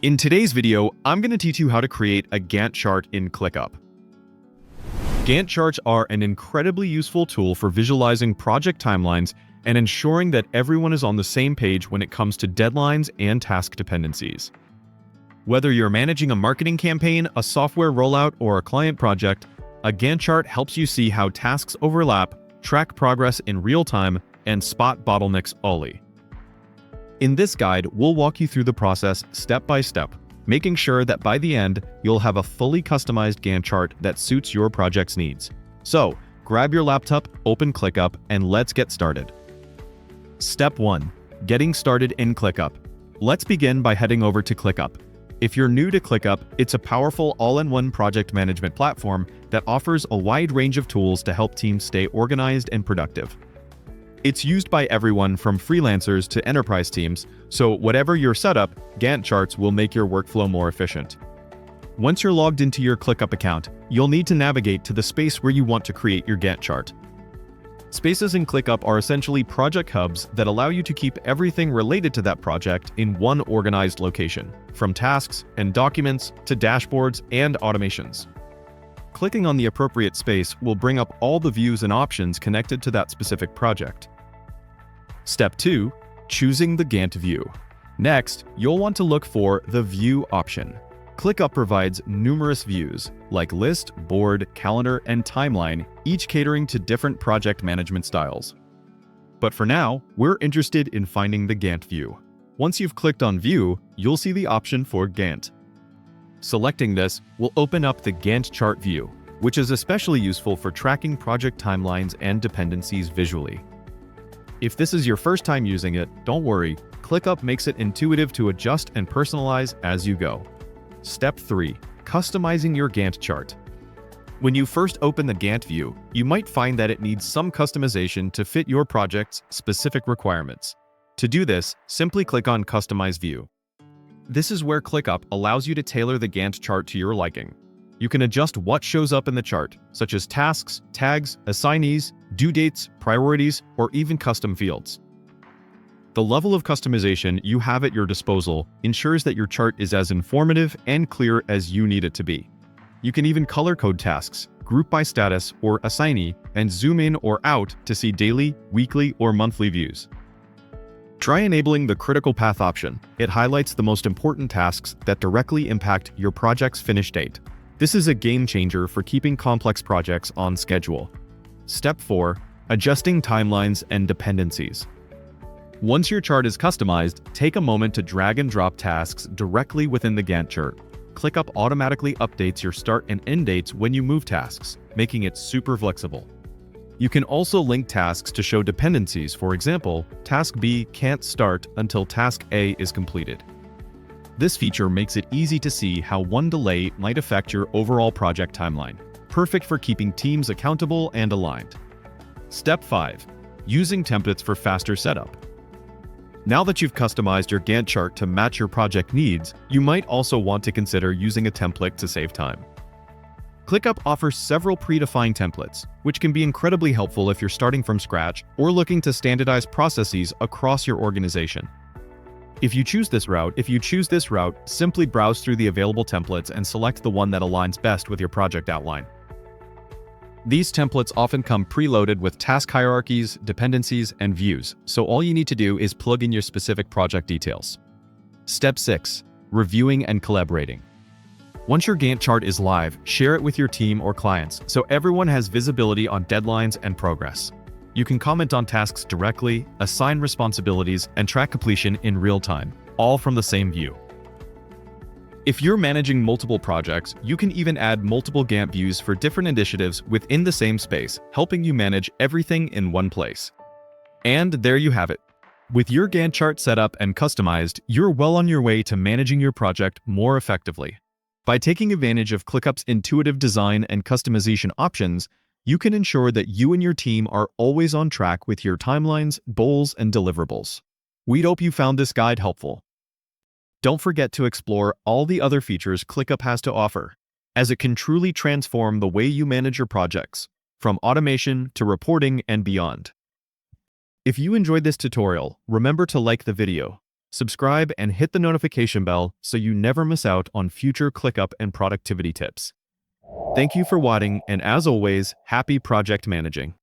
In today's video, I'm going to teach you how to create a Gantt chart in ClickUp. Gantt charts are an incredibly useful tool for visualizing project timelines and ensuring that everyone is on the same page when it comes to deadlines and task dependencies. Whether you're managing a marketing campaign, a software rollout, or a client project, a Gantt chart helps you see how tasks overlap, track progress in real time, and spot bottlenecks early. In this guide, we'll walk you through the process step by step, making sure that by the end, you'll have a fully customized Gantt chart that suits your project's needs. So, grab your laptop, open ClickUp, and let's get started. Step 1. Getting started in ClickUp. Let's begin by heading over to ClickUp. If you're new to ClickUp, it's a powerful all-in-one project management platform that offers a wide range of tools to help teams stay organized and productive. It's used by everyone from freelancers to enterprise teams, so whatever your setup, Gantt charts will make your workflow more efficient. Once you're logged into your ClickUp account, you'll need to navigate to the space where you want to create your Gantt chart. Spaces in ClickUp are essentially project hubs that allow you to keep everything related to that project in one organized location, from tasks and documents to dashboards and automations. Clicking on the appropriate space will bring up all the views and options connected to that specific project. Step 2. Choosing the Gantt view. Next, you'll want to look for the View option. ClickUp provides numerous views, like List, Board, Calendar, and Timeline, each catering to different project management styles. But for now, we're interested in finding the Gantt view. Once you've clicked on View, you'll see the option for Gantt. Selecting this will open up the Gantt chart view, which is especially useful for tracking project timelines and dependencies visually. If this is your first time using it, don't worry, ClickUp makes it intuitive to adjust and personalize as you go. Step 3. Customizing your Gantt chart. When you first open the Gantt view, you might find that it needs some customization to fit your project's specific requirements. To do this, simply click on Customize View. This is where ClickUp allows you to tailor the Gantt chart to your liking. You can adjust what shows up in the chart, such as tasks, tags, assignees, due dates, priorities, or even custom fields. The level of customization you have at your disposal ensures that your chart is as informative and clear as you need it to be. You can even color code tasks, group by status or assignee, and zoom in or out to see daily, weekly, or monthly views. Try enabling the Critical Path option. It highlights the most important tasks that directly impact your project's finish date. This is a game changer for keeping complex projects on schedule. Step 4. Adjusting timelines and dependencies. Once your chart is customized, take a moment to drag and drop tasks directly within the Gantt chart. ClickUp automatically updates your start and end dates when you move tasks, making it super flexible. You can also link tasks to show dependencies. For example, Task B can't start until Task A is completed. This feature makes it easy to see how one delay might affect your overall project timeline, perfect for keeping teams accountable and aligned. Step 5. Using templates for faster setup. Now that you've customized your Gantt chart to match your project needs, you might also want to consider using a template to save time. ClickUp offers several predefined templates, which can be incredibly helpful if you're starting from scratch or looking to standardize processes across your organization. If you choose this route, simply browse through the available templates and select the one that aligns best with your project outline. These templates often come preloaded with task hierarchies, dependencies, and views, so all you need to do is plug in your specific project details. Step 6. Reviewing and collaborating. Once your Gantt chart is live, share it with your team or clients so everyone has visibility on deadlines and progress. You can comment on tasks directly, assign responsibilities, and track completion in real time, all from the same view. If you're managing multiple projects, you can even add multiple Gantt views for different initiatives within the same space, helping you manage everything in one place. And there you have it. With your Gantt chart set up and customized, you're well on your way to managing your project more effectively. By taking advantage of ClickUp's intuitive design and customization options, you can ensure that you and your team are always on track with your timelines, goals, and deliverables. We hope you found this guide helpful. Don't forget to explore all the other features ClickUp has to offer, as it can truly transform the way you manage your projects, from automation to reporting and beyond. If you enjoyed this tutorial, remember to like the video. Subscribe and hit the notification bell so you never miss out on future ClickUp and productivity tips. Thank you for watching, and as always, happy project managing.